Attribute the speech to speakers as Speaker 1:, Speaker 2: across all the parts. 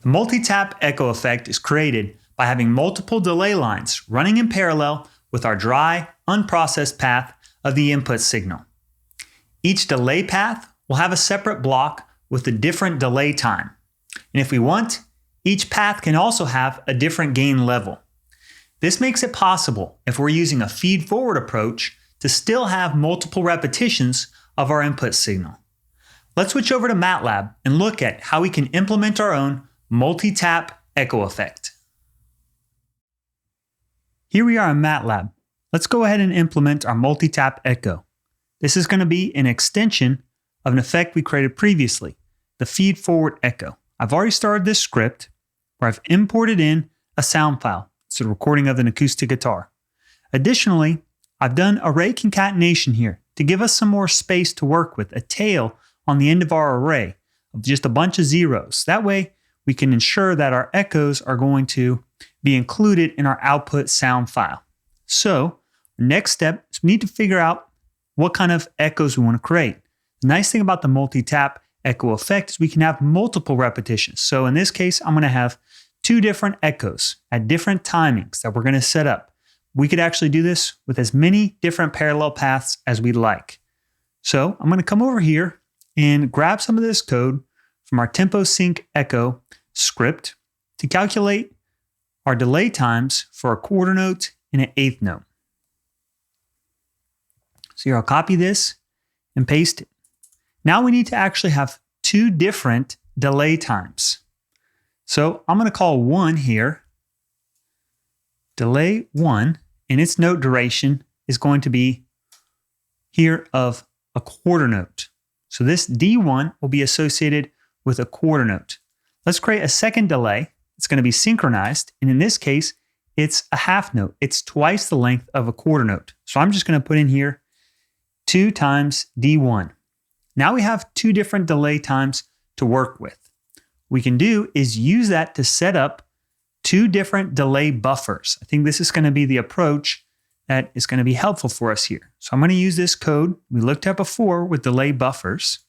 Speaker 1: The multi-tap echo effect is created by having multiple delay lines running in parallel with our dry, unprocessed path of the input signal. Each delay path will have a separate block with a different delay time. And if we want, each path can also have a different gain level. This makes it possible, if we're using a feed-forward approach, to still have multiple repetitions of our input signal. Let's switch over to MATLAB and look at how we can implement our own multi-tap echo effect. Here we are in MATLAB. Let's go ahead and implement our multi-tap echo. This is going to be an extension of an effect we created previously, the feed-forward echo. I've already started this script where I've imported in a sound file. It's a recording of an acoustic guitar. Additionally, I've done array concatenation here to give us some more space to work with, a tail on the end of our array of just a bunch of zeros. That way, we can ensure that our echoes are going to be included in our output sound file. So, our next step is we need to figure out what kind of echoes we want to create. The nice thing about the multi-tap echo effect is we can have multiple repetitions. So in this case, I'm going to have two different echoes at different timings that we're going to set up. We could actually do this with as many different parallel paths as we'd like. So I'm going to come over here and grab some of this code from our tempo sync echo script to calculate our delay times for a quarter note and an eighth note. So here I'll copy this and paste it. Now we need to actually have two different delay times. So I'm going to call one here delay 1, and its note duration is going to be here of a quarter note. So this D1 will be associated with a quarter note. Let's create a second delay. It's going to be synchronized, and in this case, it's a half note. It's twice the length of a quarter note. So I'm just going to put in here 2 times D1. Now we have two different delay times to work with. What we can do is use that to set up two different delay buffers. I think this is going to be the approach that is going to be helpful for us here. So I'm going to use this code we looked at before with delay buffers,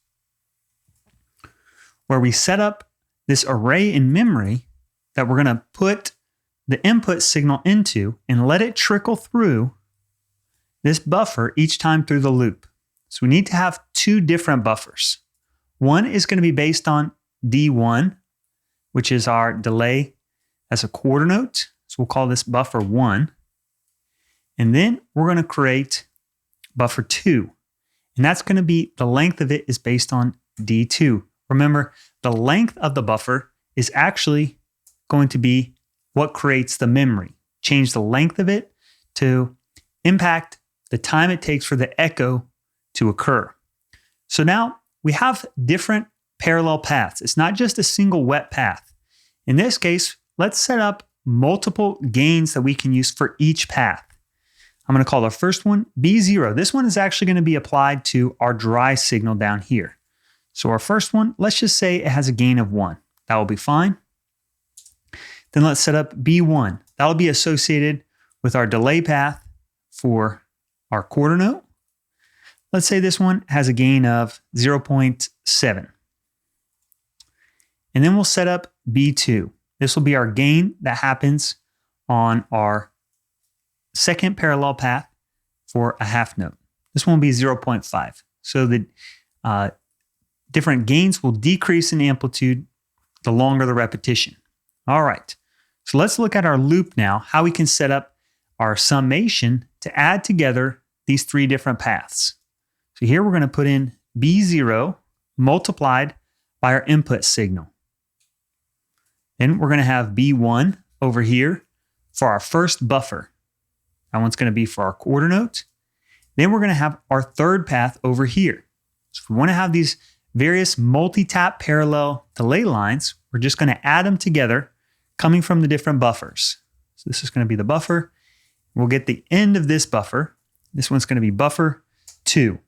Speaker 1: where we set up this array in memory that we're going to put the input signal into and let it trickle through this buffer each time through the loop. So we need to have two different buffers. One is going to be based on D1, which is our delay as a quarter note. So we'll call this buffer 1. And then we're going to create buffer 2. And that's going to be, the length of it is based on D2. Remember, the length of the buffer is actually going to be what creates the memory. Change the length of it to impact the time it takes for the echo to occur. So now we have different parallel paths. It's not just a single wet path. In this case, let's set up multiple gains that we can use for each path. I'm going to call our first one B0. This one is actually going to be applied to our dry signal down here. So our first one, let's just say it has a gain of 1. That will be fine. Then let's set up B1. That'll be associated with our delay path for our quarter note. Let's say this one has a gain of 0.7. And then we'll set up B2. This will be our gain that happens on our second parallel path for a half note. This one will be 0.5. So the different gains will decrease in amplitude the longer the repetition. All right. So let's look at our loop now, how we can set up our summation to add together these three different paths. So here we're going to put in B0 multiplied by our input signal. Then we're going to have B1 over here for our first buffer. That one's going to be for our quarter note. Then we're going to have our third path over here. So if we want to have these various multi-tap parallel delay lines, we're just going to add them together coming from the different buffers. So this is going to be the buffer. We'll get the end of this buffer. This one's going to be buffer 2.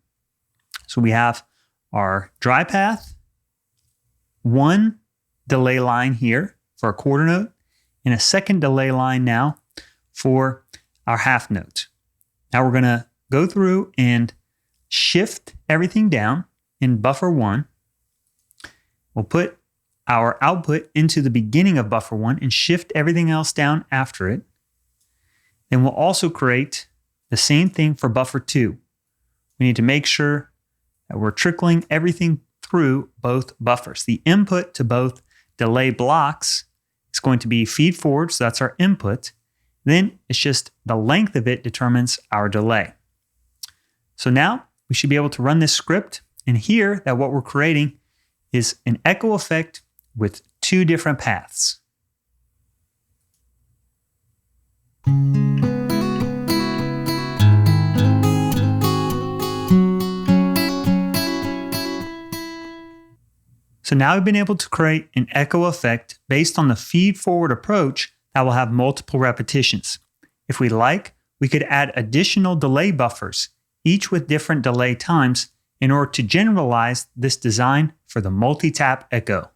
Speaker 1: So we have our dry path, one delay line here for a quarter note, and a second delay line now for our half note. Now we're going to go through and shift everything down in buffer 1. We'll put our output into the beginning of buffer 1 and shift everything else down after it. Then we'll also create the same thing for buffer 2. We need to make sure that we're trickling everything through both buffers. The input to both delay blocks is going to be feed forward, so that's our input. Then it's just the length of it determines our delay. So now we should be able to run this script and hear that what we're creating is an echo effect with 2 different paths. So now we've been able to create an echo effect based on the feed-forward approach that will have multiple repetitions. If we like, we could add additional delay buffers, each with different delay times, in order to generalize this design for the multi-tap echo.